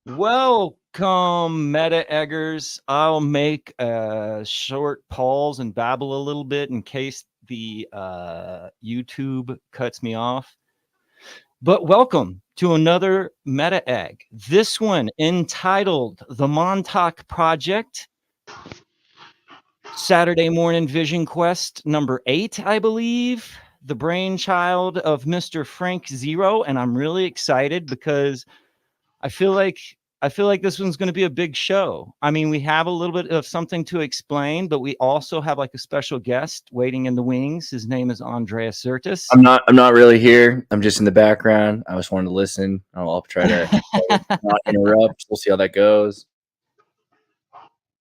Welcome, Meta Eggers. I'll make a short pause and babble a little bit in case the YouTube cuts me off. But welcome to another Meta Egg. This one entitled The Montauk Project, Saturday Morning Vision Quest number 8, I believe. The brainchild of Mr. Frank Zero, and I'm really excited because I feel like this one's going to be a big show. I mean, we have a little bit of something to explain, but we also have like a special guest waiting in the wings. His name is Andreas Sertis. I'm not really here. I'm just in the background. I just wanted to listen. I'll try to not interrupt. We'll see how that goes.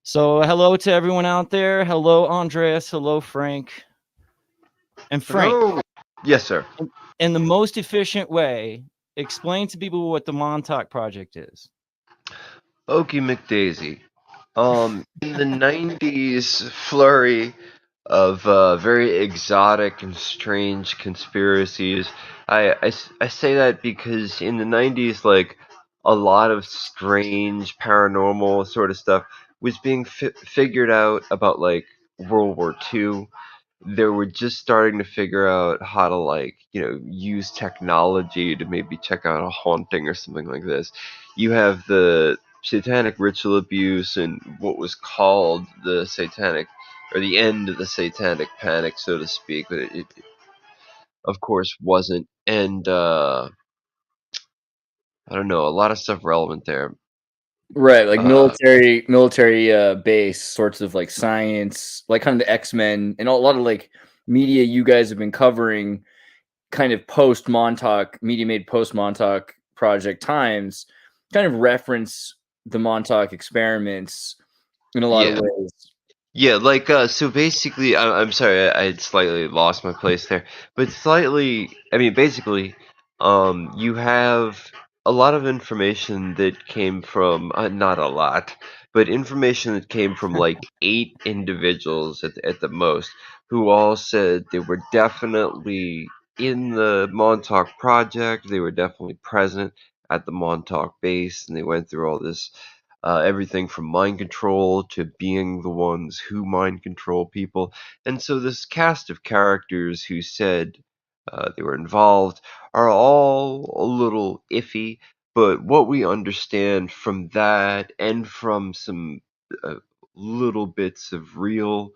So, hello to everyone out there. Hello, Andreas. Hello, Frank. And Frank, Hello. Yes, sir. in the most efficient way, explain to people what the Montauk Project is. Okie McDaisy. In the 90s flurry of very exotic and strange conspiracies, I say that because in the 90s, like, a lot of strange paranormal sort of stuff was being figured out about, like, World War II. They were just starting to figure out how to, like, use technology to maybe check out a haunting or something like this. You have the satanic ritual abuse and what was called the satanic, or the end of the satanic panic, so to speak, but it of course wasn't. And I don't know, a lot of stuff relevant there. Right, like Uh, military base sorts of like science, like kind of the X-Men and a lot of like media you guys have been covering kind of post Montauk, media made post Montauk Project times, kind of reference the Montauk experiments in a lot of yeah. ways. Yeah, like, so basically, I'm sorry, I had slightly lost my place there, but slightly, I mean, basically, you have a lot of information that came from, not a lot, but information that came from like 8 individuals at the most, who all said they were definitely in the Montauk Project, they were definitely present at the Montauk base, and they went through all this everything from mind control to being the ones who mind control people. And so this cast of characters who said they were involved are all a little iffy, but what we understand from that and from some uh, little bits of real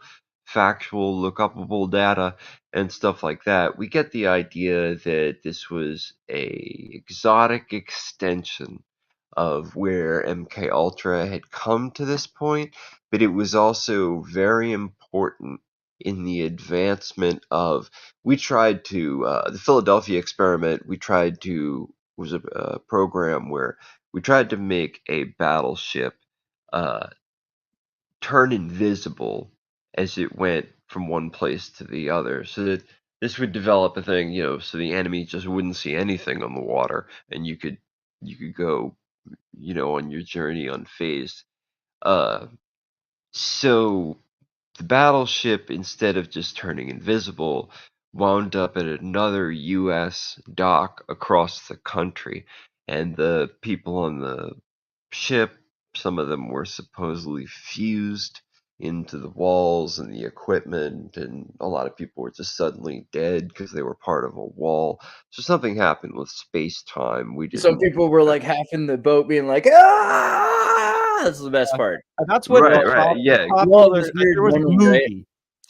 factual look upable data and stuff like that, we get the idea that this was a exotic extension of where MK Ultra had come to this point, but it was also very important in the advancement of. We tried to the Philadelphia experiment. We tried to was a program where we tried to make a battleship uh, turn invisible as it went from one place to the other, so that this would develop a thing, so the enemy just wouldn't see anything on the water, and you could go, on your journey unfazed. Uh, so the battleship, instead of just turning invisible, wound up at another U.S. dock across the country, and the people on the ship, some of them were supposedly fused into the walls and the equipment, and a lot of people were just suddenly dead because they were part of a wall. So something happened with space time. We Some didn't. people were like half in the boat being like, ah, that's the best part. That's what Right, right, yeah. Well, popular. this weird There was a memory, right? movie.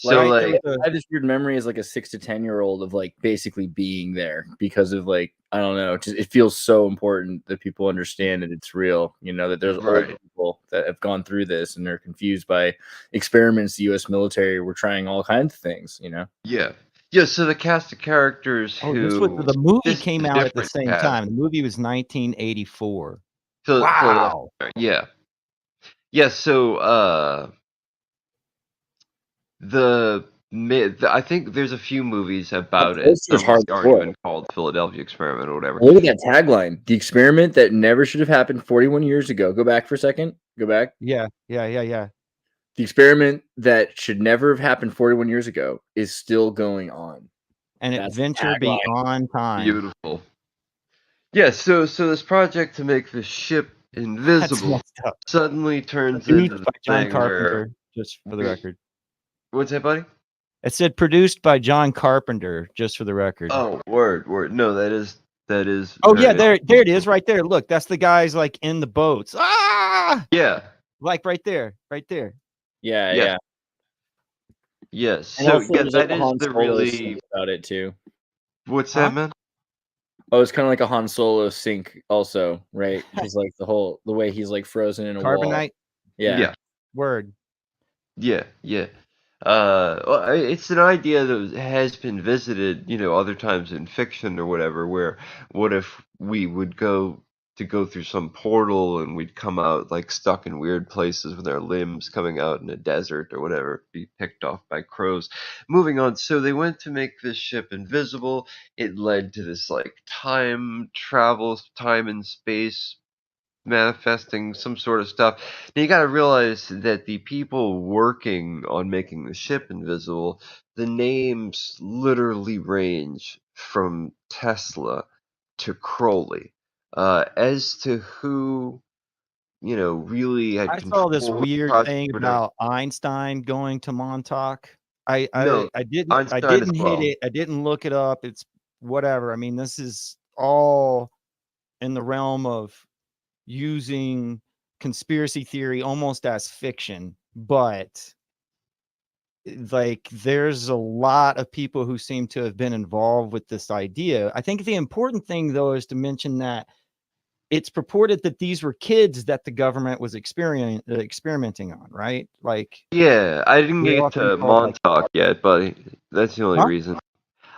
Like, So, Right? like, There was I have this weird memory as like a 6 to 10-year-old of like basically being there because of like, I don't know, just it feels so important that people understand that it's real, that there's old right. people that have gone through this and they're confused by experiments the US military were trying all kinds of things. Yeah. Yeah, so the cast of characters Oh, this was who the movie this came is out at the different same cast. time. The movie was 1984. Philadelphia. Wow. Yeah. Yeah, so I think there's a few movies That about it. poster's Some aren't hardcore. even called Philadelphia Experiment or whatever. Look at that tagline. The experiment that never should have happened 41 years ago. Go back for a second. Go back. Yeah. The experiment that should never have happened 41 years ago is still going on. An That's the adventure tagline. beyond time. Beautiful. Yeah, so this project to make the ship invisible, messed up. suddenly turns Produced into the by John thing where Carpenter, just for the record. What's that, buddy? It said produced by John Carpenter, just for the record. Oh, word. No, that is. Oh yeah, very there it is, right there. Look, that's the guys like in the boats. Ah, Yeah. like right there. Yeah, Yes. yeah. Yes. And So also, yeah, there's like that a is Han the Solo really. sync about it too. What's Huh? that, man? Oh, it's kind of like a Han Solo sync, also, right? Because like the way he's like frozen in a wall. Carbonite. Yeah. Word. Yeah. Well, it's an idea that has been visited, other times in fiction or whatever, where what if we would go through some portal and we'd come out like stuck in weird places with our limbs coming out in a desert or whatever, be picked off by crows. Moving on, so they went to make this ship invisible. It led to this like time travel, time and space manifesting some sort of stuff. Now you got to realize that the people working on making the ship invisible, the names literally range from Tesla to Crowley. As to who, really had I saw this control of the weird project, thing whatever. about Einstein going to Montauk. I No, didn't Einstein as hit well. it. I didn't look it up. It's whatever. I mean, this is all in the realm of using conspiracy theory almost as fiction, but like there's a lot of people who seem to have been involved with this idea. I think the important thing though is to mention that it's purported that these were kids that the government was experimenting on, right? Like Yeah, I didn't they get often to called like, Montauk yet, but that's the only huh? reason.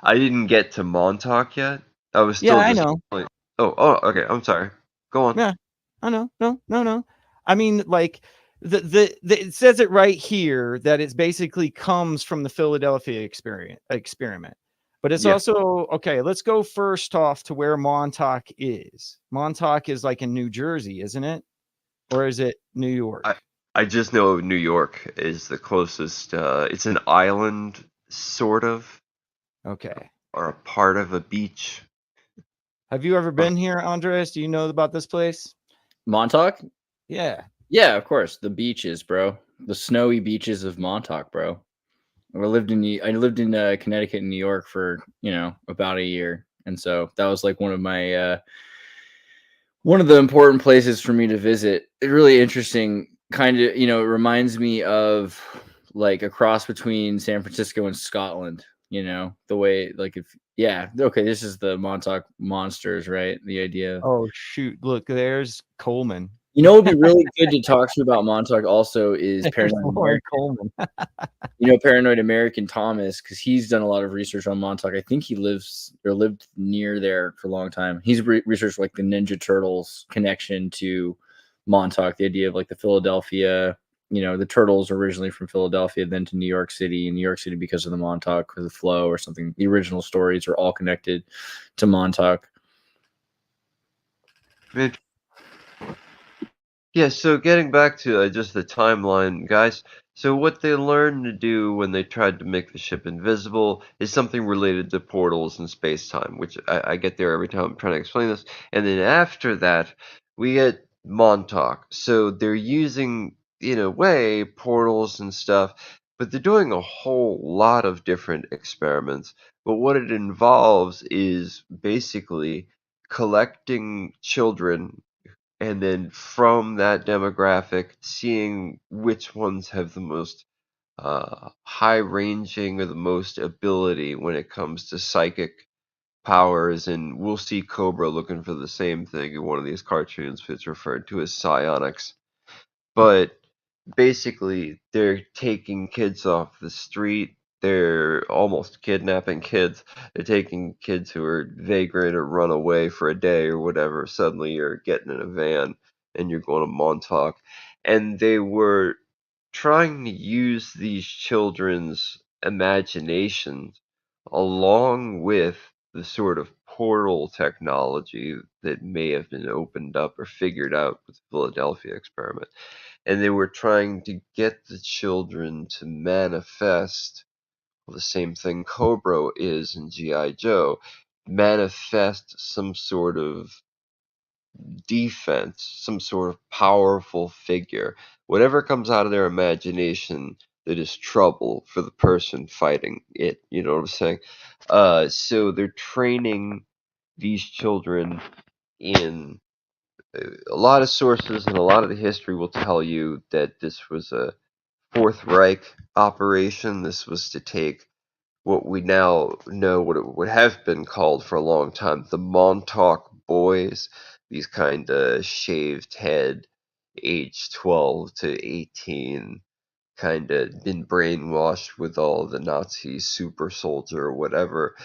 I didn't get to Montauk yet. I was Yeah, still I just know. like, oh, okay. I'm sorry. Go on. Yeah, I know. No. I mean, like it says it right here that it's basically comes from the Philadelphia experiment. But it's Yeah. also okay. Let's go first off to where Montauk is. Montauk is like in New Jersey, isn't it? Or is it New York? I just know New York is the closest. It's an island, sort of, Okay. or a part of a beach. Have you ever been here, Andres? Do you know about this place? Montauk? Yeah. Yeah, of course. The beaches, bro. The snowy beaches of Montauk, bro. I lived in Connecticut and New York for about a year, and so that was like one of my one of the important places for me to visit. It's really interesting. Kind of, it reminds me of like a cross between San Francisco and Scotland. The way like okay, this is the Montauk Monsters, right? The idea. Oh shoot! Look, there's Coleman. What would be really good to talk to you about Montauk also is There's Paranoid Lauren American. Coleman. Paranoid American Thomas, because he's done a lot of research on Montauk. I think he lived near there for a long time. He's researched like the Ninja Turtles connection to Montauk, the idea of like the Philadelphia, the turtles originally from Philadelphia, then to New York City, and New York City because of the Montauk, or the flow or something. The original stories are all connected to Montauk. Yeah, so getting back to just the timeline, guys. So what they learned to do when they tried to make the ship invisible is something related to portals and space-time, which I get there every time I'm trying to explain this. And then after that, we get Montauk. So they're using, in a way, portals and stuff, but they're doing a whole lot of different experiments. But what it involves is basically collecting children and then from that demographic, seeing which ones have the most high ranging or the most ability when it comes to psychic powers. And we'll see Cobra looking for the same thing in one of these cartoons, it's referred to as psionics. But basically, they're taking kids off the street. They're almost kidnapping kids. They're taking kids who are vagrant or run away for a day or whatever. Suddenly, you're getting in a van and you're going to Montauk. And they were trying to use these children's imaginations along with the sort of portal technology that may have been opened up or figured out with the Philadelphia experiment. And they were trying to get the children to manifest the same thing Cobra is in G.I. Joe, manifest some sort of defense, some sort of powerful figure, whatever comes out of their imagination that is trouble for the person fighting it. You know what I'm saying? So they're training these children in a lot of sources, and a lot of the history will tell you that this was a Fourth Reich operation. This was to take what we now know what it would have been called for a long time, the Montauk boys, these kind of shaved head, age 12 to 18, kind of been brainwashed with all the Nazi super soldier or whatever.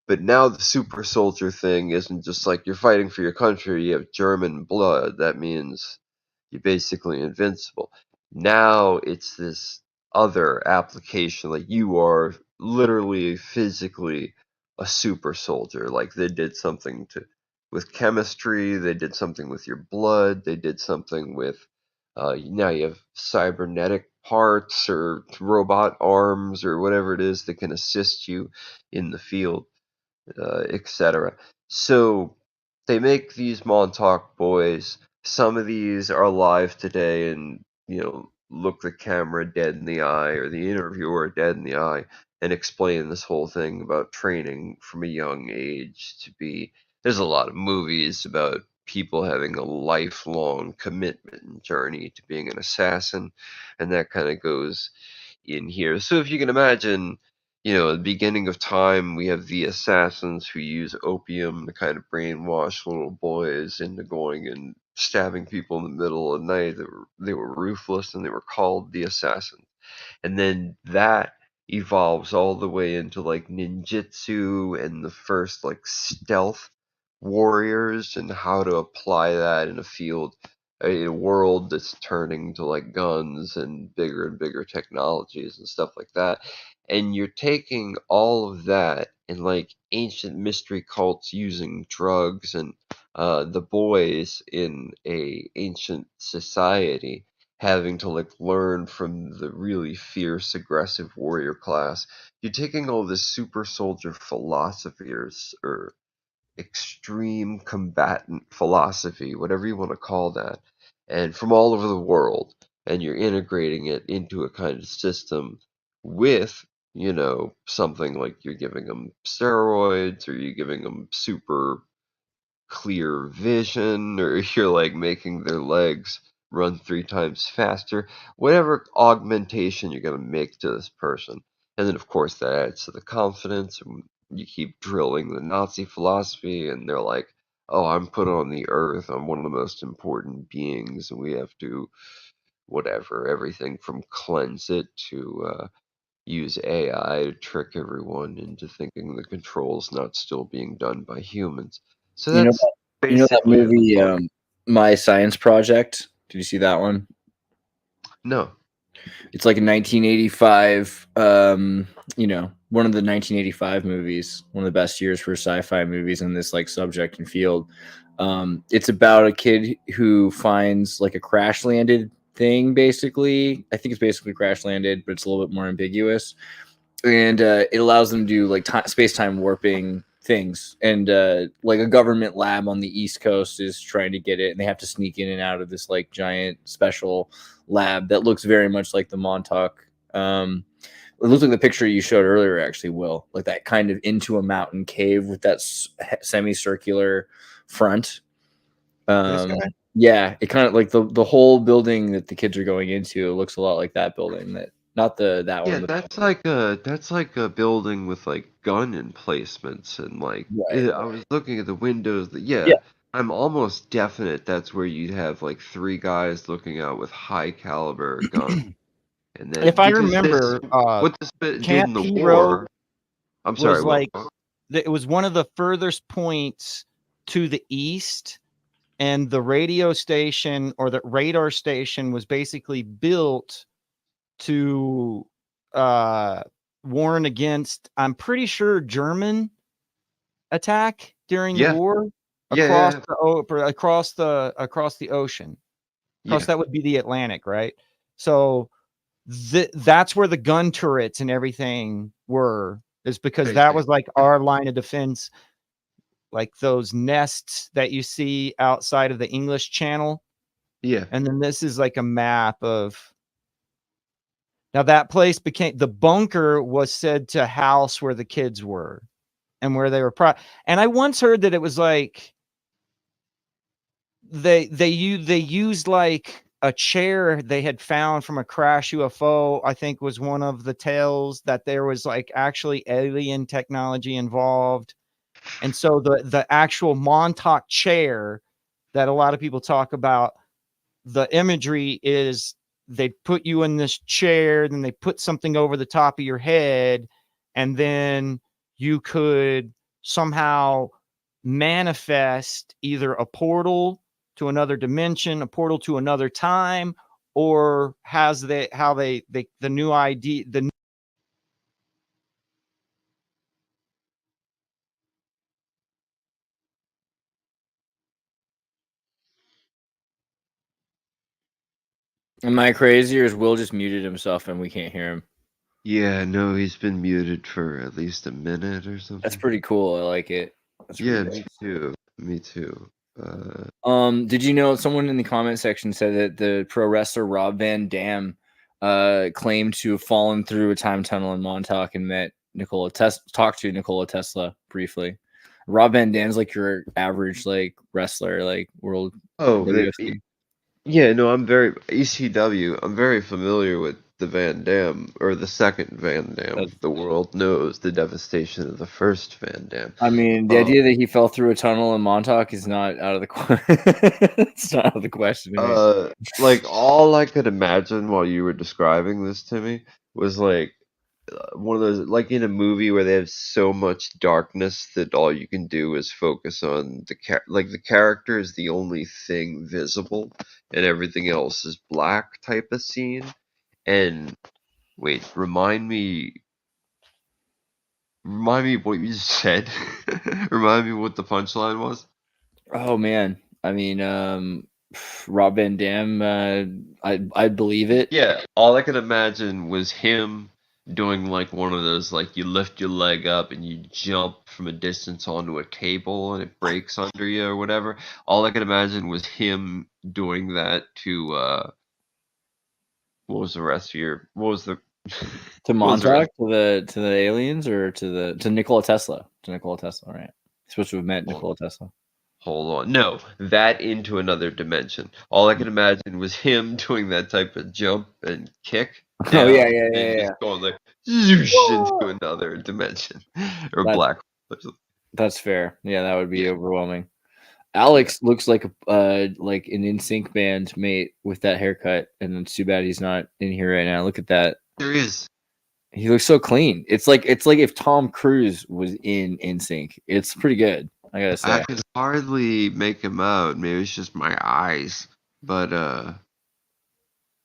But now the super soldier thing isn't just like you're fighting for your country, you have German blood. That means you're basically invincible. Now it's this other application, like you are literally physically a super soldier. Like they did something to with chemistry, they did something with your blood, they did something with now you have cybernetic parts or robot arms or whatever it is that can assist you in the field, etc. So they make these Montauk boys. Some of these are alive today and, look the camera dead in the eye or the interviewer dead in the eye and explain this whole thing about training from a young age to be. There's a lot of movies about people having a lifelong commitment and journey to being an assassin, and that kind of goes in here. So if you can imagine, at the beginning of time, we have the assassins who use opium to kind of brainwash little boys into going and stabbing people in the middle of the night. They were ruthless, and they were called the assassins. And then that evolves all the way into like ninjutsu and the first like stealth warriors and how to apply that in a field, a world that's turning to like guns and bigger technologies and stuff like that. And you're taking all of that and like ancient mystery cults using drugs and the boys in a ancient society having to like learn from the really fierce, aggressive warrior class. You're taking all this super soldier philosophy or extreme combatant philosophy, whatever you want to call that, and from all over the world, and you're integrating it into a kind of system with, something like you're giving them steroids or you're giving them super clear vision or you're like making their legs run 3 times faster, whatever augmentation you're going to make to this person. And then, of course, that adds to the confidence. And you keep drilling the Nazi philosophy, and they're like, oh, I'm put on the earth. I'm one of the most important beings, and we have to, whatever, everything from cleanse it to use AI to trick everyone into thinking the control's not still being done by humans. So You know, that's you know that basically the movie, plot. My Science Project? Did you see that one? No. It's like a 1985, one of the 1985 movies, one of the best years for sci-fi movies in this like subject and field. It's about a kid who finds like a crash landed thing, basically. I think it's basically crash landed, but it's a little bit more ambiguous. And it allows them to do like space-time warping things. And like a government lab on the East Coast is trying to get it, and they have to sneak in and out of this like giant special lab that looks very much like the Montauk. It looks like the picture you showed earlier, actually, Will, like that kind of into a mountain cave with that semicircular front. This guy? Yeah, it kind of like the whole building that the kids are going into looks a lot like that building. That not that Yeah, one, but that's like a building with like gun emplacements and like right. I was looking at the windows. Yeah, Yeah. I'm almost definite that's where you'd have like 3 guys looking out with high caliber guns. And If then I because this remember, what this bit did Camp in the Hero war. I'm sorry, was Will. like it was one of the furthest points to the east, and the radio station or the radar station was basically built to warn against, I'm pretty sure, German attack during the Yeah, war yeah, across yeah, the ocean. Across, yeah. that would be the Atlantic, right? So that's where the gun turrets and everything were, is because that was like our line of defense like those nests that you see outside of the English Channel. Yeah. And then this is like a map of. Now that place became the bunker was said to house where the kids were, and where they were. And I once heard that it was like they used like a chair they had found from a crash UFO. I think was one of the tales, that there was like actually alien technology involved. And so the actual Montauk chair that a lot of people talk about, the imagery is they put you in this chair, then they put something over the top of your head, and then you could somehow manifest either a portal to another dimension, a portal to another time, or has they how they the new idea the Am I crazy, or is Will just muted himself and we can't hear him? Yeah, no, he's been muted for at least a minute or something. That's pretty cool. I like it. That's Yeah, pretty me too. Me too. Did you know someone in the comment section said that the pro wrestler Rob Van Dam claimed to have fallen through a time tunnel in Montauk and met talked to Nikola Tesla briefly. Rob Van Dam's like your average like wrestler, like world. Oh, UFC. yeah, no, I'm very ECW. I'm very familiar with the Van Dam, or the second Van Dam. The world knows the devastation of the first Van Dam. I mean, the idea that he fell through a tunnel in Montauk is not out of the it's not out of the question. Like all I could imagine while you were describing this to me was like one of those, like in a movie where they have so much darkness that all you can do is focus on the character is the only thing visible and everything else is black type of scene. And wait, remind me what you said. Remind me what the punchline was. Oh man, I mean, Rob Van Dam, I believe it. Yeah, all I could imagine was him doing like one of those, like you lift your leg up and you jump from a distance onto a table and it breaks under you or whatever. All I could imagine was him doing that to what was the rest of your what was the To what was the Montauk, rest- to the aliens, or to Nikola Tesla? To Nikola Tesla, right? He's supposed to have met Nikola Tesla. Hold on. No, that into another dimension. All I could imagine was him doing that type of jump and kick Oh down yeah, and just going like zoosh into another dimension or That's, black. that's fair. Yeah, that would be Yeah. overwhelming. Alex looks like an NSYNC band mate with that haircut, and it's too bad he's not in here right now. Look at that. There is. He looks so clean. It's like if Tom Cruise was in NSYNC. It's pretty good, I gotta say. I can hardly make him out. Maybe it's just my eyes. But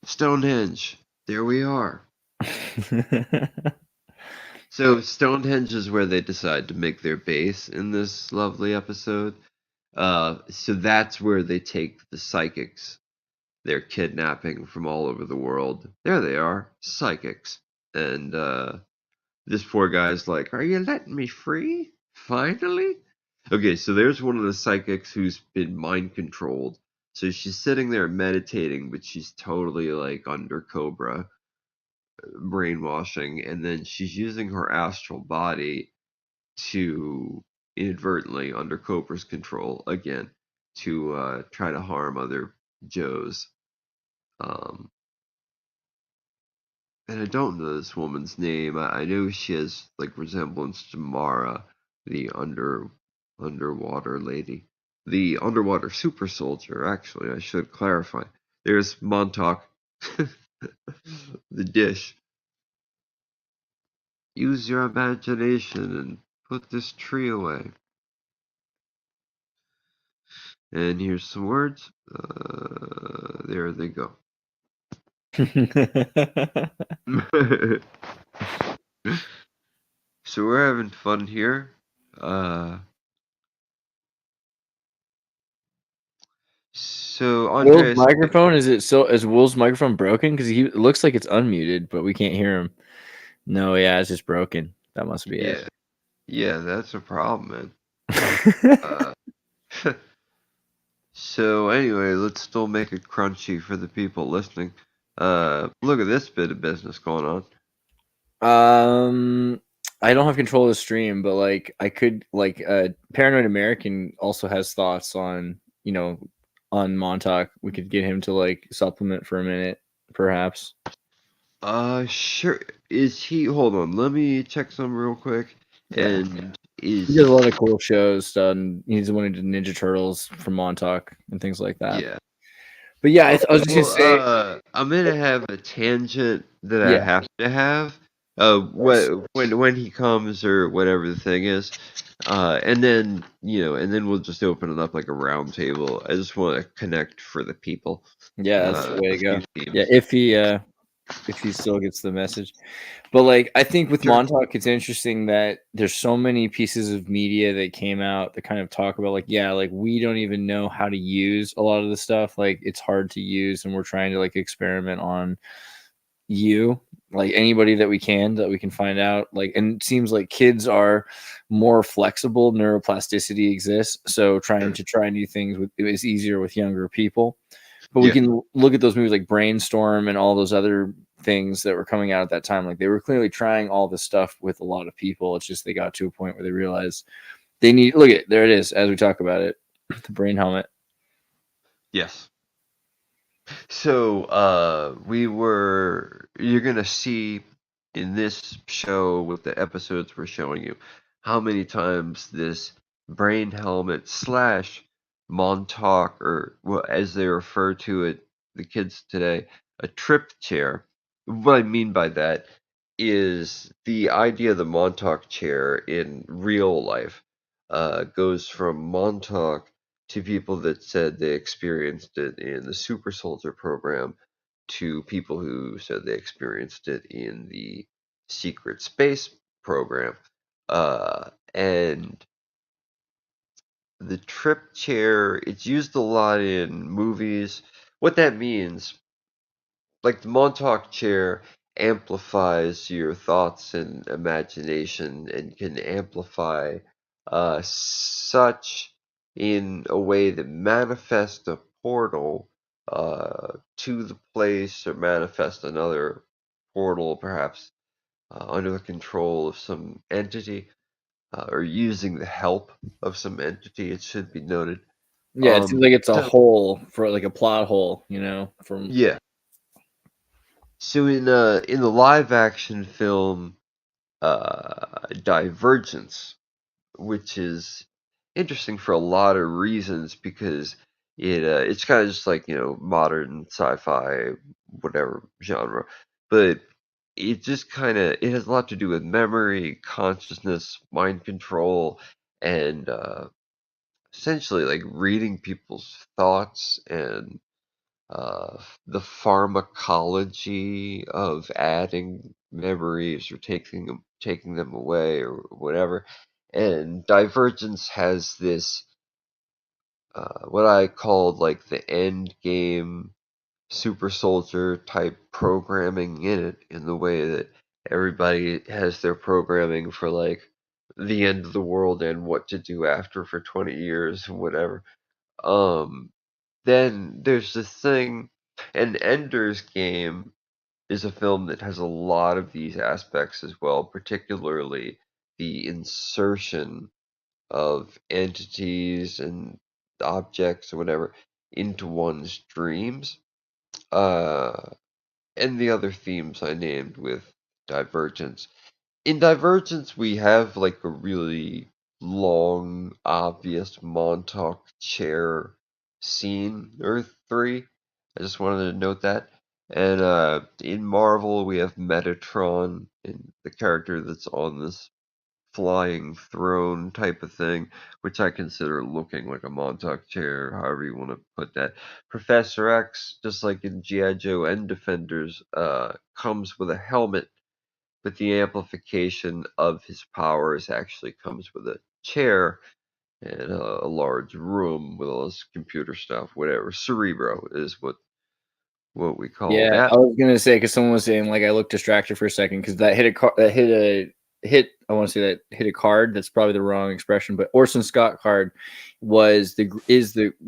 Stonehenge. There we are. So Stonehenge is where they decide to make their base in this lovely episode. So that's where they take the psychics they're kidnapping from all over the world. There they are, psychics. And this poor guy's like, "Are you letting me free? Finally?" Okay, so there's one of the psychics who's been mind controlled. So she's sitting there meditating, but she's totally like under Cobra brainwashing, and then she's using her astral body to inadvertently, under Cobra's control again, to try to harm other Joes. And I don't know this woman's name. I know she has like resemblance to Mara, the underwater lady, the underwater super soldier. Actually, I should clarify. There's Montauk, the dish. Use your imagination and put this tree away. And here's some words. There they go. So we're having fun here. So Andreas, Will's microphone is Will's microphone broken? Because it looks like it's unmuted, but we can't hear him. No, yeah, it's just broken. That must be it. Yeah, that's a problem, man. Uh, so anyway, let's still make it crunchy for the people listening. Look at this bit of business going on. I don't have control of the stream, but like I could like Paranoid American also has thoughts on, on Montauk. We could get him to like supplement for a minute, perhaps. Sure. Is he? Hold on. Let me check some real quick. Yeah. And He is does a lot of cool shows. He's the one who did Ninja Turtles from Montauk and things like that. yeah. But yeah, I was just gonna say, I'm gonna have a tangent that I yeah, have to have. When he comes or whatever the thing is, and then we'll just open it up like a round table. I just want to connect for the people. yeah, that's the way to go. Themes. Yeah, if he still gets the message. But like I think with Sure. Montauk, it's interesting that there's so many pieces of media that came out that kind of talk about like, yeah, like we don't even know how to use a lot of the stuff. Like it's hard to use, and we're trying to like experiment on like anybody that we can find out. Like, and it seems like kids are more flexible, neuroplasticity exists. So trying to try new things is easier with younger people. But we can look at those movies like Brainstorm and all those other things that were coming out at that time. Like they were clearly trying all this stuff with a lot of people. It's just they got to a point where they realized they need. Look at there it is as we talk about it, the brain helmet. Yes. So you're gonna see in this show with the episodes we're showing you how many times this brain helmet slash Montauk, or well, as they refer to it, the kids today, a trip chair. What I mean by that is the idea of the Montauk chair in real life goes from Montauk to people that said they experienced it in the Super Soldier program to people who said they experienced it in the secret space program. And the trip chair, it's used a lot in movies. What that means, like the Montauk chair amplifies your thoughts and imagination and can amplify such in a way that manifests a portal to the place or manifest another portal perhaps under the control of some entity or using the help of some entity, it should be noted. Yeah, it seems like it's a So hole for like a plot hole, from yeah. So in the live action film Divergence, which is interesting for a lot of reasons because it's kind of just like modern sci-fi whatever genre, but it just kind of it has a lot to do with memory, consciousness, mind control, and essentially like reading people's thoughts and the pharmacology of adding memories or taking them away or whatever. And Divergence has this what I called like the end game super soldier type programming in it, in the way that everybody has their programming for like the end of the world and what to do after for 20 years and whatever. Then there's this thing, and Ender's Game is a film that has a lot of these aspects as well, particularly the insertion of entities and objects or whatever into one's dreams. Uh, and the other themes I named with Divergence. In Divergence, we have like a really long, obvious Montauk chair scene, Earth 3. I just wanted to note that. And in Marvel, we have Metatron, and the character that's on this flying throne type of thing, which I consider looking like a Montauk chair, however you want to put that. Professor X, just like in G.I. Joe and Defenders, comes with a helmet, but the amplification of his powers actually comes with a chair and a large room with all this computer stuff, whatever. Cerebro is what we call Yeah, that. I was gonna say because someone was saying like I looked distracted for a second because that hit a car, that hit hit. I want to say that hit a card. That's probably the wrong expression, but Orson Scott Card was the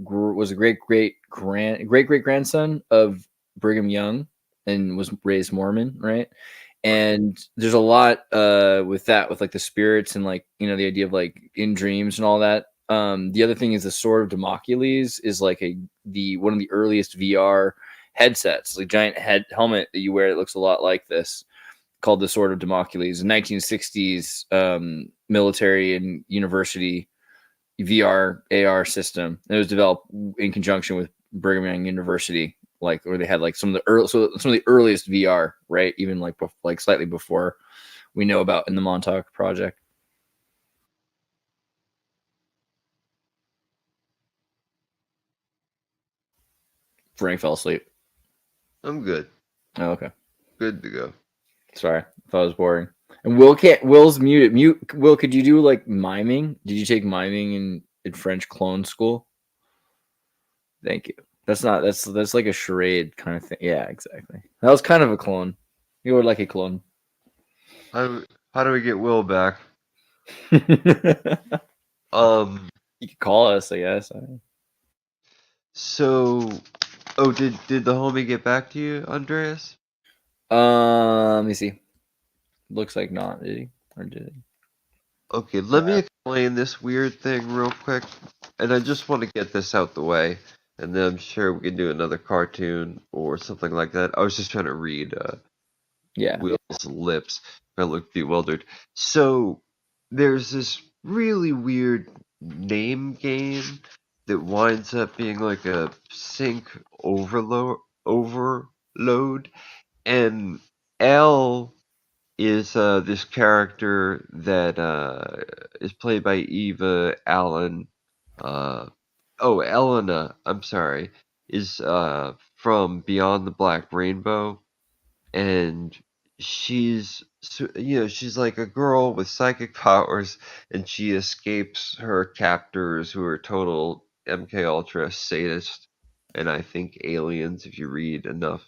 great great grandson of Brigham Young and was raised Mormon, right? And there's a lot with that, with like the spirits and like the idea of like in dreams and all that. The other thing is the Sword of Damocles is like one of the earliest VR headsets, like giant helmet that you wear. It looks a lot like this, called the Sword of Damocles, a 1960s military and university VR AR system. It was developed in conjunction with Brigham Young University, like where they had like some of the earliest VR, right? Even like slightly before we know about in the Montauk Project. Frank fell asleep. I'm good. Oh, okay. Good to go. Sorry, I thought it was boring. And Will's muted. Will, could you do like miming? Did you take miming in French clone school? Thank you. That's like a charade kind of thing. Yeah, exactly. That was kind of a clone. You were like a clone. How do we get Will back? You Um. could call us, I guess. So, did the homie get back to you, Andreas? Let me see. Looks like not, did he? Or did he? Okay, let me explain this weird thing real quick, and I just want to get this out the way, and then I'm sure we can do another cartoon or something like that. I was just trying to read Yeah. Will's lips. I looked bewildered. So there's this really weird name game that winds up being like a sync overload, and L is this character that is played by Eva Allen. Uh, Elena, I'm sorry, is from Beyond the Black Rainbow, and she's like a girl with psychic powers, and she escapes her captors who are total MK Ultra sadists, and I think aliens if you read enough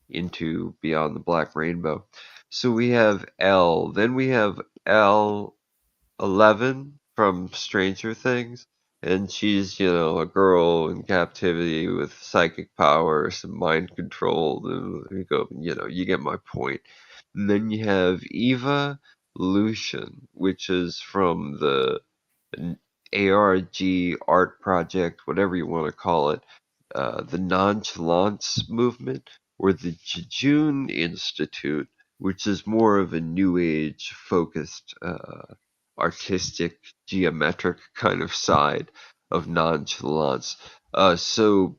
into Beyond the Black Rainbow. So we have L, then we have L 11 from Stranger Things, and she's, a girl in captivity with psychic powers and mind control. And you go, you get my point. And then you have Eva Lucian, which is from the ARG art project, whatever you want to call it, the Nonchalance movement, or the Jejun Institute, which is more of a new age focused artistic, geometric kind of side of nonchalance. So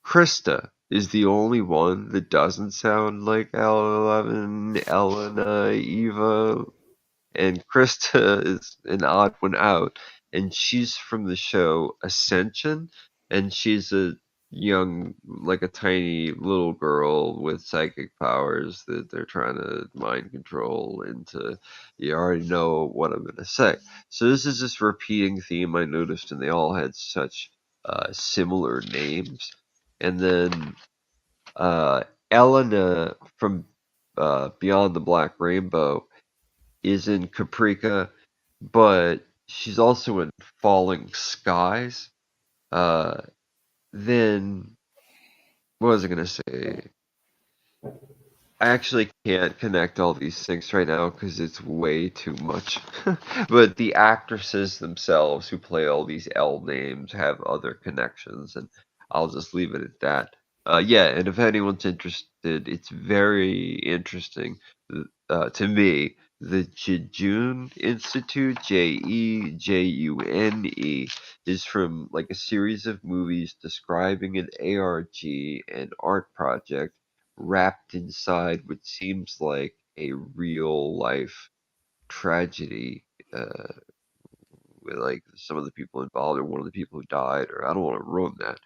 Krista is the only one that doesn't sound like L11, Elena, Eva, and Krista is an odd one out, and she's from the show Ascension, and she's a young, like a tiny little girl with psychic powers that they're trying to mind control into. You already know what I'm going to say. So this is this repeating theme I noticed, and they all had such similar names. And then Elena from Beyond the Black Rainbow is in Caprica, but she's also in Falling Skies. Uh, then what was I gonna say? I actually can't connect all these things right now because it's way too much. But the actresses themselves who play all these L names have other connections, and I'll just leave it at that. Yeah, and if anyone's interested, it's very interesting to me. The Jejun Institute, Jejune, is from like a series of movies describing an ARG and art project wrapped inside what seems like a real life tragedy with like some of the people involved or one of the people who died, or I don't want to ruin that,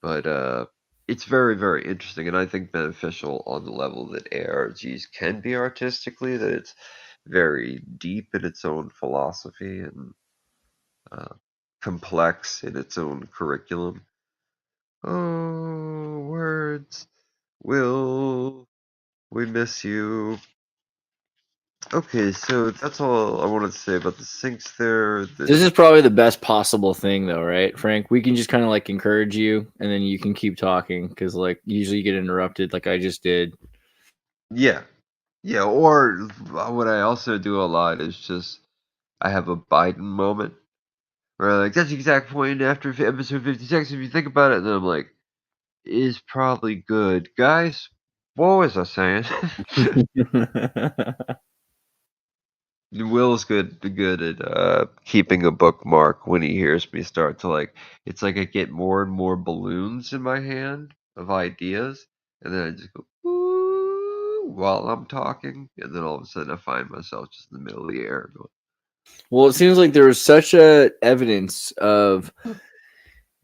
but it's very, very interesting, and I think beneficial on the level that ARGs can be artistically, that it's very deep in its own philosophy and uh, complex in its own curriculum. Oh, words. Will we miss you? Okay, so that's all I wanted to say about the sinks there. This is probably the best possible thing, though, right, Frank? We can just kind of like encourage you, and then you can keep talking because, like, usually you get interrupted, like I just did. Yeah. Yeah, or what I also do a lot is just I have a Biden moment where I'm like, that's the exact point after episode 56 if you think about it, and then I'm like, is probably good. Guys, what was I saying? Will's good at keeping a bookmark when he hears me start to like. It's like I get more and more balloons in my hand of ideas, and then I just go "Ooh," while I'm talking, and then all of a sudden I find myself just in the middle of the air going. Well, it seems like there was such a evidence of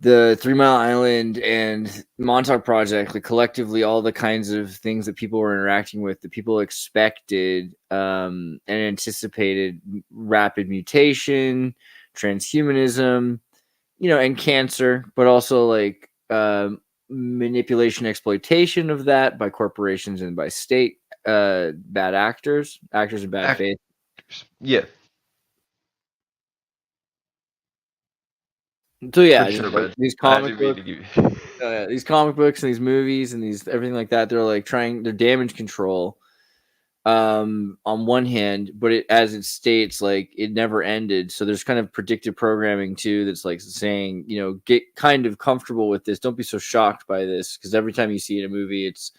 the 3 Mile Island and Montauk Project, like collectively, all the kinds of things that people were interacting with, that people expected and anticipated rapid mutation, transhumanism, and cancer, but also like manipulation, exploitation of that by corporations and by state bad actors in bad faith. Yeah, So yeah, for just sure, like man. these I comic didn't mean books. to give you. These comic books and these movies and these everything like that, they're like they're damage control on one hand, but as it states, like it never ended. So there's kind of predictive programming too that's like saying, get kind of comfortable with this, don't be so shocked by this, because every time you see it in a movie, it's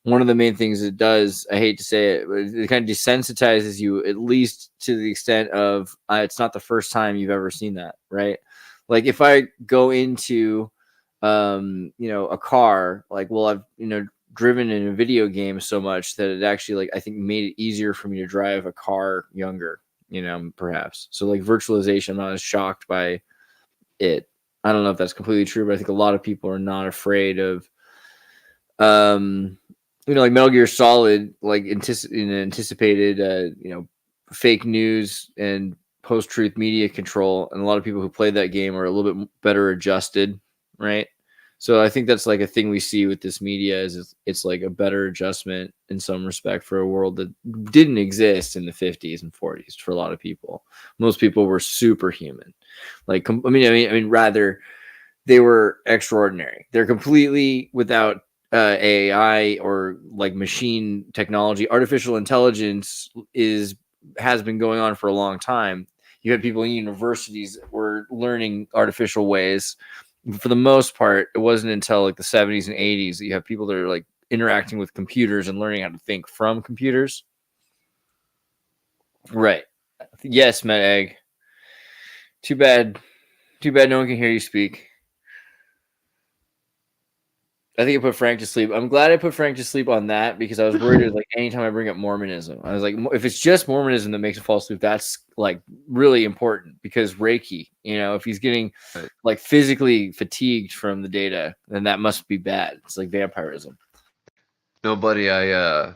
one of the main things it does. I hate to say it, but it kind of desensitizes you, at least to the extent of it's not the first time you've ever seen that, right? Like if I go into a car, like, well, I've driven in a video game so much that it actually, like, I think made it easier for me to drive a car younger, perhaps. So like virtualization, I'm not as shocked by it. I don't know if that's completely true, but I think a lot of people are not afraid of like Metal Gear Solid, like anticipated fake news and post-truth media control, and a lot of people who play that game are a little bit better adjusted, right? So I think that's like a thing we see with this media is it's like a better adjustment in some respect for a world that didn't exist in the 50s and 40s for a lot of people. Most people were superhuman. Like I mean rather, they were extraordinary. They're completely without AI or like machine technology. Artificial intelligence has been going on for a long time. You had people in universities that were learning artificial ways. For the most part, it wasn't until like the 70s and 80s that you have people that are like interacting with computers and learning how to think from computers. Right. Yes, Met Egg. Too bad. Too bad no one can hear you speak. I think I put Frank to sleep. I'm glad I put Frank to sleep on that because I was worried like anytime I bring up Mormonism, I was like, if it's just Mormonism that makes him fall asleep, that's like really important because Reiki, if he's getting like physically fatigued from the data, then that must be bad. It's like vampirism. No, buddy, I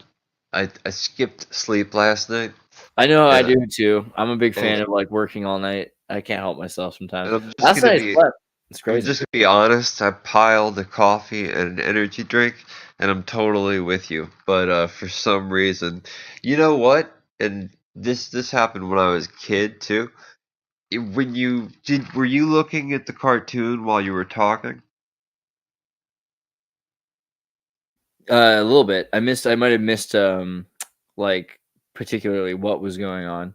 skipped sleep last night. I know I Yeah. do too. I'm a big fan And of like working all night. I can't help myself sometimes. I'm just Last gonna night I be slept. It's I'm crazy. just gonna be honest. I piled a coffee and an energy drink, and I'm totally with you. But for some reason, you know what? And this happened when I was a kid too. Were you looking at the cartoon while you were talking? A little bit. I might have missed like particularly what was going on.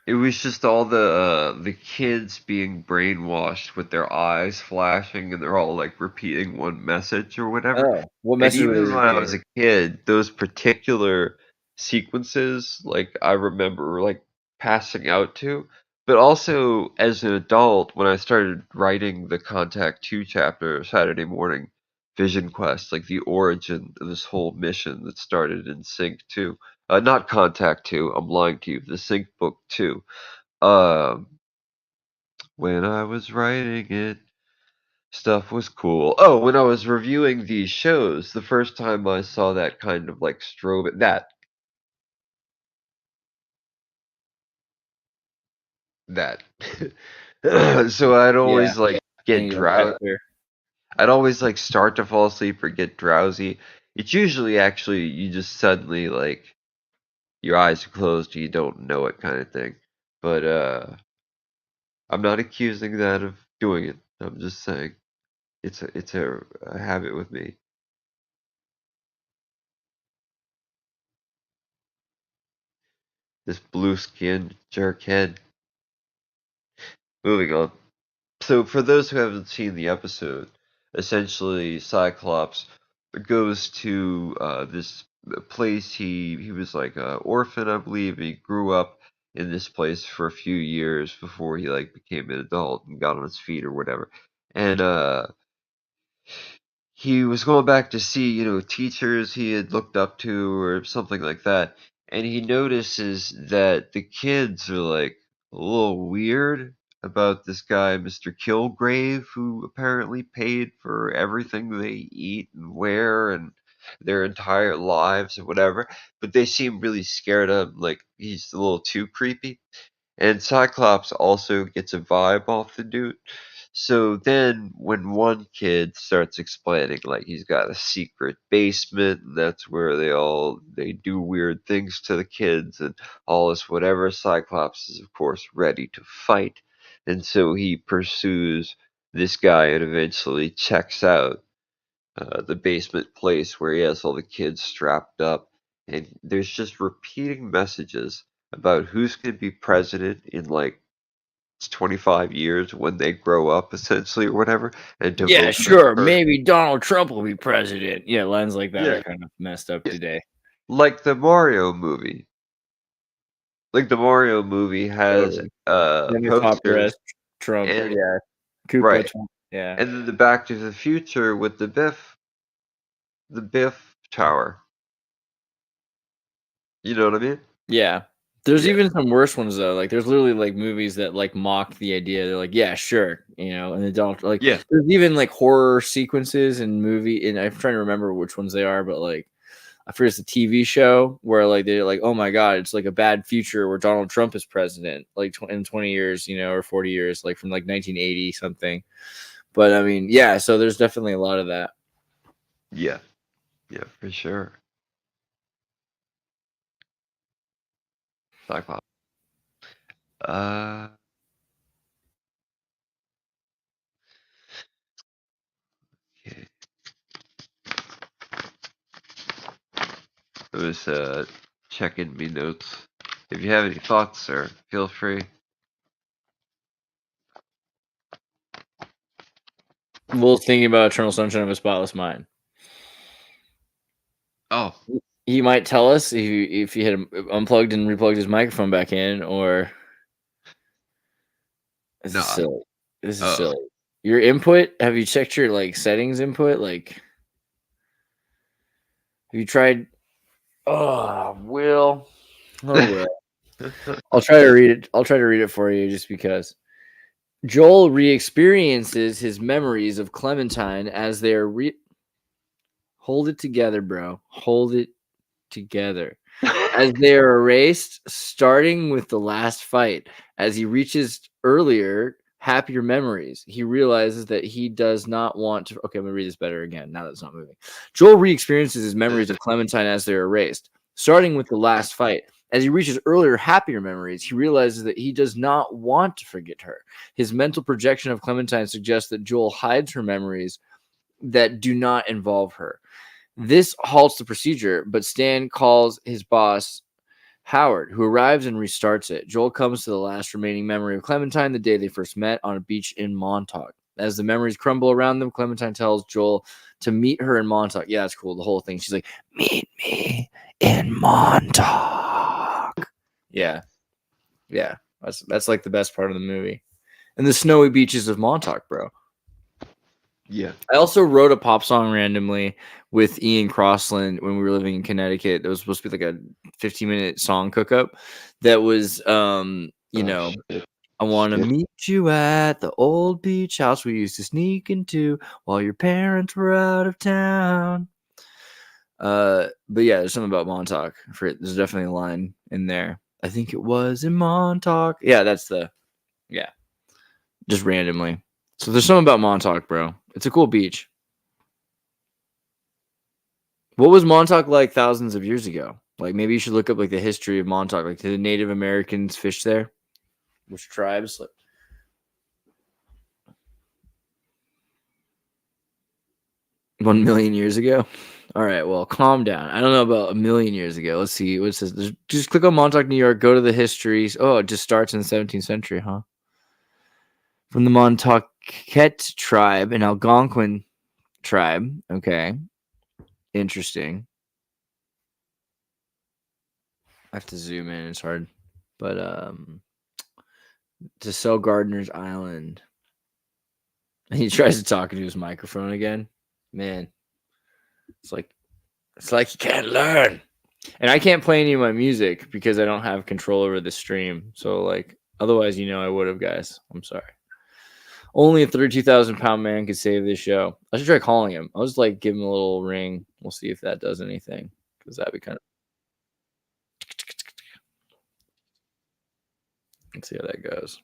It was just all the kids being brainwashed with their eyes flashing, and they're all like repeating one message or whatever. Oh, what And message were even they when I was repeating? a kid, those particular sequences, like I remember like passing out to. But also as an adult, when I started writing the Contact 2 chapter Saturday morning Vision Quest, like the origin of this whole mission that started in Sync 2. Not Contact 2, I'm lying to you, the Sync book 2. Um, when I was writing it, stuff was cool. Oh, when I was reviewing these shows, the first time I saw that kind of like strobe that. So I'd Yeah, always like I get think that's drowsy. clear. I'd always like start to fall asleep or get drowsy. It's usually actually you just suddenly like your eyes are closed and you don't know it kind of thing. But I'm not accusing that of doing it. I'm just saying it's a habit with me. This blue skinned jerkhead. Moving on. So for those who haven't seen the episode, essentially Cyclops goes to this place. He was like an orphan, I believe. And he grew up in this place for a few years before he like became an adult and got on his feet or whatever. And he was going back to see, teachers he had looked up to or something like that. And he notices that the kids are like a little weird about this guy, Mr. Kilgrave, who apparently paid for everything they eat and wear and their entire lives or whatever. But they seem really scared of him, like he's a little too creepy. And Cyclops also gets a vibe off the dude. So then when one kid starts explaining like he's got a secret basement and that's where they do weird things to the kids and all this whatever, Cyclops is of course ready to fight. And so he pursues this guy and eventually checks out the basement place where he has all the kids strapped up. And there's just repeating messages about who's going to be president in like 25 years when they grow up, essentially, or whatever, and to Yeah, vote for the sure. person. Maybe Donald Trump will be president. Yeah, lines like that Yeah. are kind of messed up Yeah. today. Like the Mario movie. Like the Mario movie has Then the top posters dress Trump, and yeah, Koopa right, Trump, yeah, and then the Back to the Future with the Biff Tower. You know what I mean? yeah. There's Yeah. even some worse ones though. Like there's literally like movies that like mock the idea. They're like, yeah, sure, and they don't like. Yeah. There's even like horror sequences in movie, and I'm trying to remember which ones they are, but like I forget it's a TV show where like they're like, oh my god, it's like a bad future where Donald Trump is president, like in 20 years, or 40 years, like from like 1980 something. But I mean, yeah, so there's definitely a lot of that. Yeah. Yeah, for sure. Cyclops. Uh, okay. I was checking me notes. If you have any thoughts, sir, feel free. Well, thinking about Eternal Sunshine of a Spotless Mind. Oh, He might tell us if he had unplugged and replugged his microphone back in, or this No, is silly. This is oh. silly. Your input? Have you checked your like settings input? Like, have you tried? Oh, Will. Oh, Will. I'll try to read it. I'll try to read it for you, just because. Joel re-experiences his memories of Clementine as they are Hold it together, bro. Hold it together. As they are erased, starting with the last fight. As he reaches earlier, happier memories, he realizes that he does not want to. Okay, I'm going to read this better again now that it's not moving. Joel re-experiences his memories of Clementine as they're erased. Starting with the last fight. As he reaches earlier, happier memories, he realizes that he does not want to forget her. His mental projection of Clementine suggests that Joel hides her memories that do not involve her. This halts the procedure, but Stan calls his boss, Howard, who arrives and restarts it. Joel comes to the last remaining memory of Clementine, the day they first met on a beach in Montauk. As the memories crumble around them, Clementine tells Joel to meet her in Montauk. Yeah, that's cool. The whole thing. She's like, meet me in Montauk. Yeah. Yeah. That's like the best part of the movie. And the snowy beaches of Montauk, bro. Yeah. I also wrote a pop song randomly with Ian Crossland when we were living in Connecticut. That was supposed to be like a 15-minute song cookup. That was, Shit. I want to Shit. meet you at the old beach house we used to sneak into while your parents were out of town. But yeah, there's something about Montauk. There's definitely a line in there. I think it was in Montauk. Yeah, just randomly. So there's something about Montauk, bro. It's a cool beach. What was Montauk like thousands of years ago? Like maybe you should look up like the history of Montauk. Like, did the Native Americans fish there? Which tribes? Like, 1 million years ago. All right, well, calm down. I don't know about a million years ago. Let's see. What says? Just click on Montauk, New York. Go to the histories. Oh, it just starts in the 17th century, huh? From the Montauk tribe, an Algonquin tribe. Okay, interesting. I have to zoom in. It's hard, but to sell Gardner's Island. And he tries to talk into his microphone again. Man, it's like you can't learn. And I can't play any of my music because I don't have control over the stream. So like, otherwise, I would have, guys. I'm sorry. Only a 32,000-pound man could save this show. I should try calling him. I'll just like give him a little ring. We'll see if that does anything, because that'd be kind of. Let's see how that goes.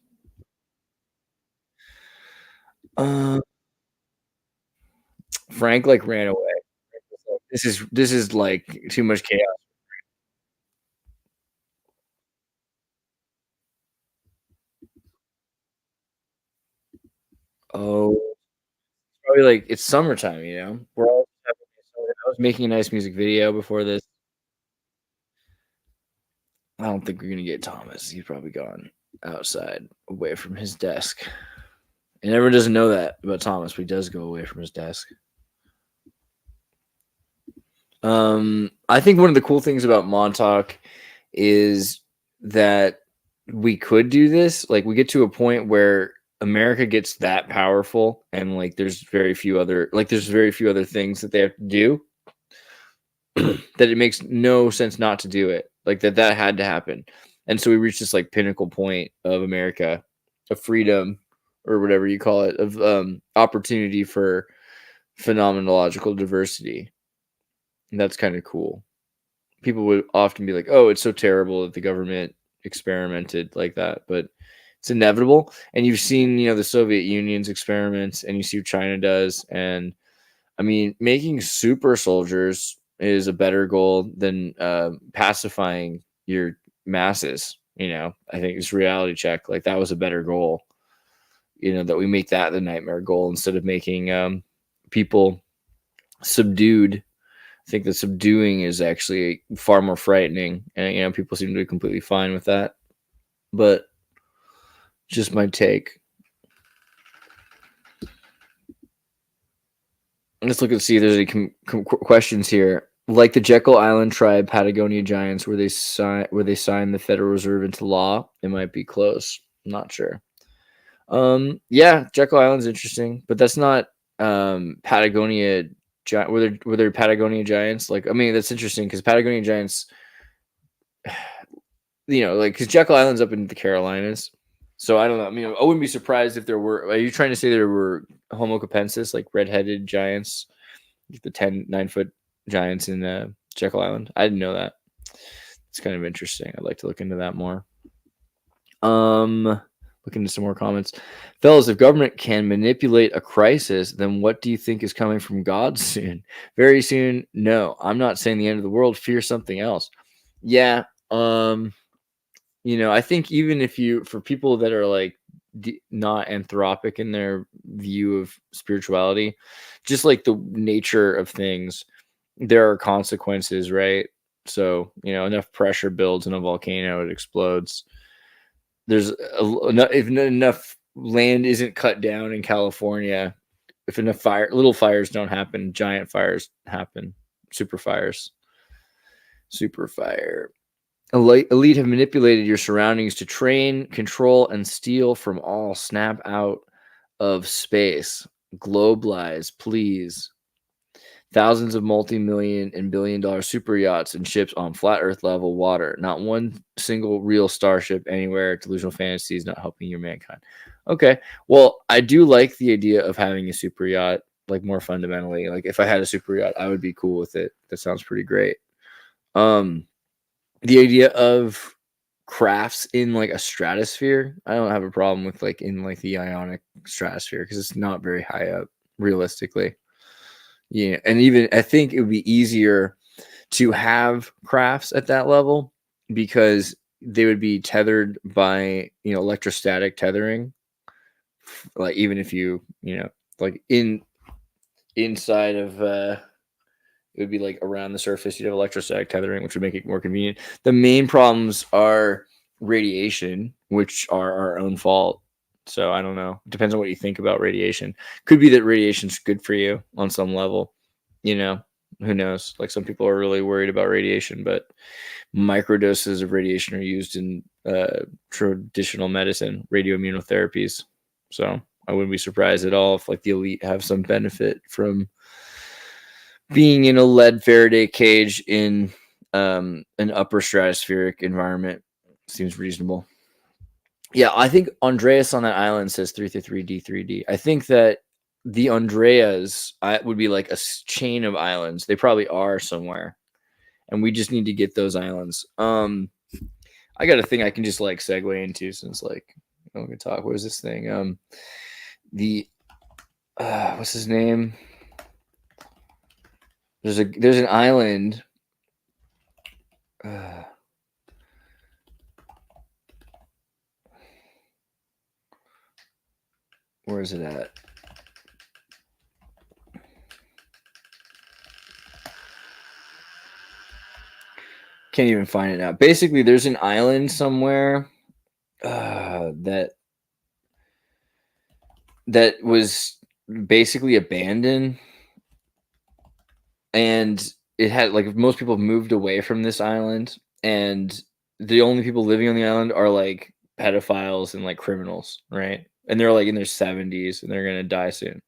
Frank like ran away. This is like too much chaos. Oh, probably like it's summertime. We're all. I was making a nice music video before this. I don't think we're gonna get Thomas. He's probably gone outside, away from his desk. And everyone doesn't know that about Thomas, but he does go away from his desk. I think one of the cool things about Montauk is that we could do this. Like, we get to a point where America gets that powerful, and like there's very few other things that they have to do that it makes no sense not to do it. Like that had to happen. And so we reached this like pinnacle point of America, of freedom, or whatever you call it, of opportunity for phenomenological diversity. And that's kind of cool. People would often be like, oh, it's so terrible that the government experimented like that, but it's inevitable. And you've seen, the Soviet Union's experiments, and you see what China does. And I mean, making super soldiers is a better goal than pacifying your masses. I think it's reality check. Like, that was a better goal, that we make that the nightmare goal instead of making people subdued. I think that subduing is actually far more frightening, and people seem to be completely fine with that. But just my take. Let's look and see if there's any questions here. Like the Jekyll Island tribe, Patagonia giants, where they signed the Federal Reserve into law, it might be close. I'm not sure. Yeah, Jekyll Island's interesting, but that's not Patagonia. Were there Patagonia giants? Like, I mean, that's interesting because Patagonia giants, because Jekyll Island's up in the Carolinas. So I don't know. I mean, I wouldn't be surprised if there were. Are you trying to say there were Homo capensis, like redheaded giants, like the 9-foot giants in Jekyll Island? I didn't know that. It's kind of interesting. I'd like to look into that more. Look into some more comments. Fellas, if government can manipulate a crisis, then what do you think is coming from God soon? Very soon? No. I'm not saying the end of the world. Fear something else. Yeah. I think even for people that are like not anthropic in their view of spirituality, just like the nature of things, there are consequences, right? So, enough pressure builds in a volcano, it explodes. There's if enough land isn't cut down in California, if enough little fires don't happen, giant fires happen, super fires. Super fire. Elite have manipulated your surroundings to train, control, and steal from all. Snap out of space. Globe lies, please. Thousands of multi-million and billion-dollar super yachts and ships on flat Earth level water. Not one single real starship anywhere. Delusional fantasies not helping your mankind. Okay, well, I do like the idea of having a super yacht. Like, more fundamentally, like if I had a super yacht, I would be cool with it. That sounds pretty great. The idea of crafts in like a stratosphere, I don't have a problem with like in like the ionic stratosphere because it's not very high up realistically. Yeah, and even I think it would be easier to have crafts at that level because they would be tethered by, you know, electrostatic tethering. Like even if you know, like inside of it would be like around the surface, you'd have electrostatic tethering, which would make it more convenient. The main problems are radiation, which are our own fault. So I don't know. It depends on what you think about radiation. Could be that radiation's good for you on some level. You know, who knows? Like some people are really worried about radiation, but microdoses of radiation are used in traditional medicine, radioimmunotherapies. So I wouldn't be surprised at all if like the elite have some benefit from being in a lead Faraday cage in an upper stratospheric environment. Seems reasonable. Yeah, I think Andreas on that island says 333D3D. I think that the Andreas would be like a chain of islands. They probably are somewhere, and we just need to get those islands. I got a thing I can just like segue into since like I'm gonna talk. What is this thing? What's his name? There's an island. Where is it at? Can't even find it now. Basically, there's an island somewhere that was basically abandoned, and it had like most people moved away from this island, and the only people living on the island are like pedophiles and like criminals, right? And they're like in their 70s and they're gonna die soon.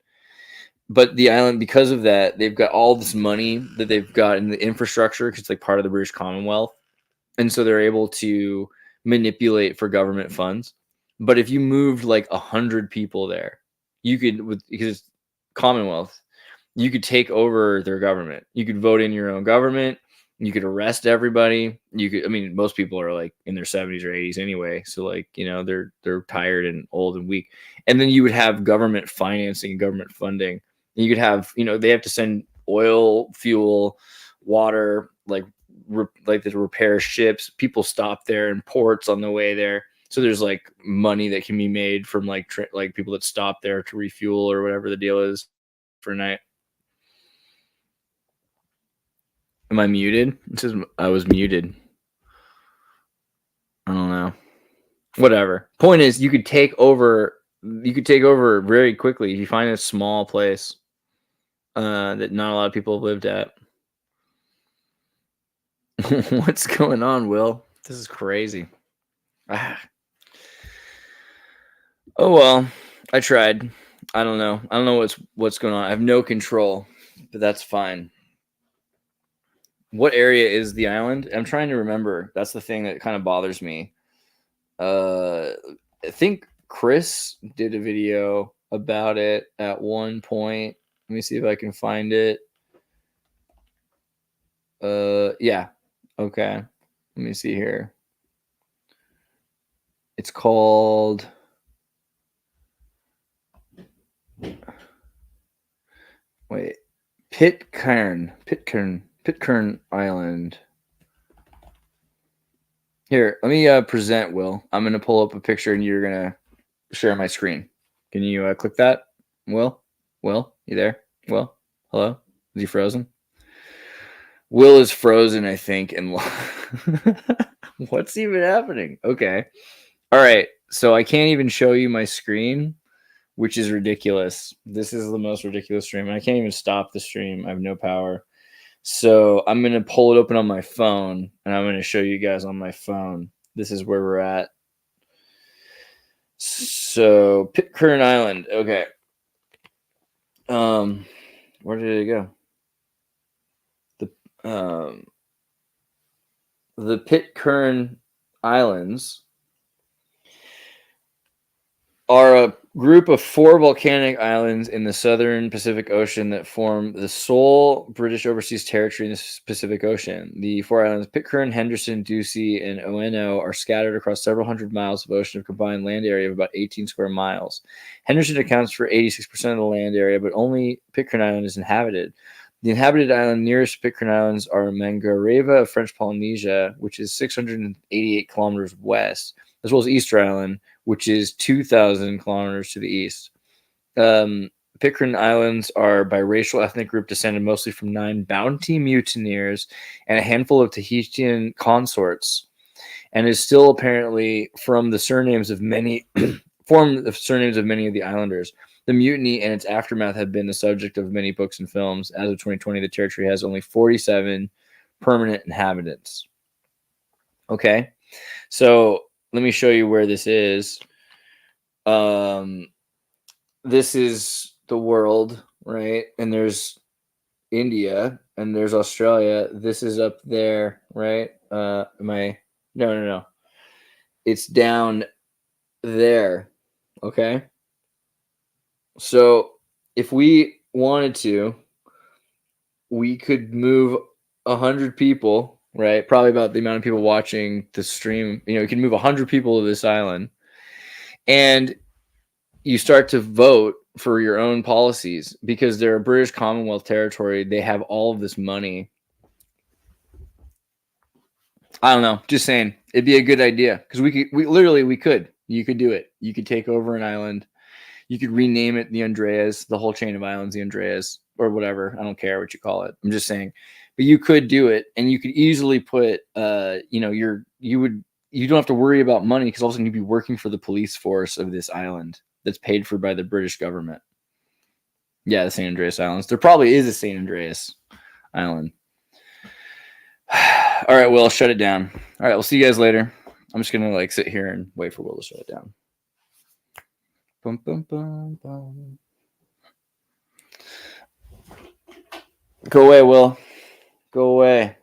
But the island, because of that, they've got all this money that they've got in the infrastructure because it's like part of the British Commonwealth. And so they're able to manipulate for government funds. But if you moved like 100 people there, you could, because it's Commonwealth, you could take over their government. You could vote in your own government. You could arrest everybody. You could, I mean, most people are like in their 70s or 80s anyway. So like, you know, they're tired and old and weak. And then you would have government financing and government funding. You could have, you know, they have to send oil, fuel, water, like to repair ships. People stop there in ports on the way there. So there's like money that can be made from like like people that stop there to refuel or whatever the deal is for a night. Am I muted? It says I was muted. I don't know. Whatever. Point is, you could take over. You could take over very quickly if you find a small place that not a lot of people have lived at. What's going on, Will? This is crazy. Oh well, I tried. I don't know. I don't know what's going on. I have no control, but that's fine. What area is the island? I'm trying to remember. That's the thing that kind of bothers me. I think Chris did a video about it at one point. Let me see if I can find it. Yeah. Okay. Let me see here. It's called Pitcairn Island. Here, let me present, Will. I'm going to pull up a picture and you're going to share my screen. Can you click that? Will? Will? You there? Will? Hello? Is he frozen? Will is frozen, I think. And what's even happening? Okay. All right. So I can't even show you my screen, which is ridiculous. This is the most ridiculous stream. I can't even stop the stream. I have no power. So I'm going to pull it open on my phone, and I'm going to show you guys on my phone. This is where we're at. So Pitcairn Island. Okay. Where did it go? The Pitcairn Islands are a group of 4 volcanic islands in the southern Pacific Ocean that form the sole British overseas territory in the Pacific Ocean. The 4 islands, Pitcairn, Henderson, Ducie, and Oeno, are scattered across several hundred miles of ocean of combined land area of about 18 square miles. Henderson accounts for 86% of the land area, but only Pitcairn Island is inhabited. The inhabited island nearest Pitcairn Islands are Mangareva of French Polynesia, which is 688 kilometers west, as well as Easter Island, which is 2,000 kilometers to the east. Pitcairn Islands are biracial ethnic group descended mostly from 9 bounty mutineers and a handful of Tahitian consorts, and is still apparently from the surnames of many of the islanders. The mutiny and its aftermath have been the subject of many books and films. As of 2020, the territory has only 47 permanent inhabitants. Okay, so let me show you where this is. This is the world, right? And there's India and there's Australia. This is up there, right? No. It's down there. Okay. So if we wanted to, we could move 100 people, right? Probably about the amount of people watching the stream. You can move 100 people to this island, and you start to vote for your own policies because they're a British Commonwealth territory. They have all of this money. I don't know. Just saying, it'd be a good idea because you could do it. You could take over an island. You could rename it the Andreas, the whole chain of islands, the Andreas, or whatever. I don't care what you call it. I'm just saying, but you could do it, and you could easily put, you don't have to worry about money because all of a sudden you'd be working for the police force of this island that's paid for by the British government. Yeah, the St. Andreas Islands. There probably is a St. Andreas Island. All right, Will, shut it down. All right, we'll see you guys later. I'm just gonna sit here and wait for Will to shut it down. Bum, bum, bum, bum. Go away, Will. Go away.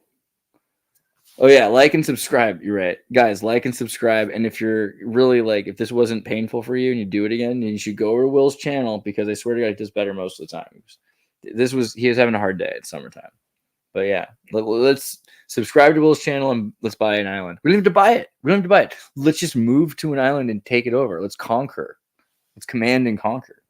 Oh yeah, like and subscribe. You're right, guys. Like and subscribe. And if you're really if this wasn't painful for you and you do it again, then you should go over to Will's channel because I swear to God, he does better most of the time. He was having a hard day. It's summertime, but yeah, let's subscribe to Will's channel and let's buy an island. We don't have to buy it. Let's just move to an island and take it over. Let's conquer. Let's command and conquer.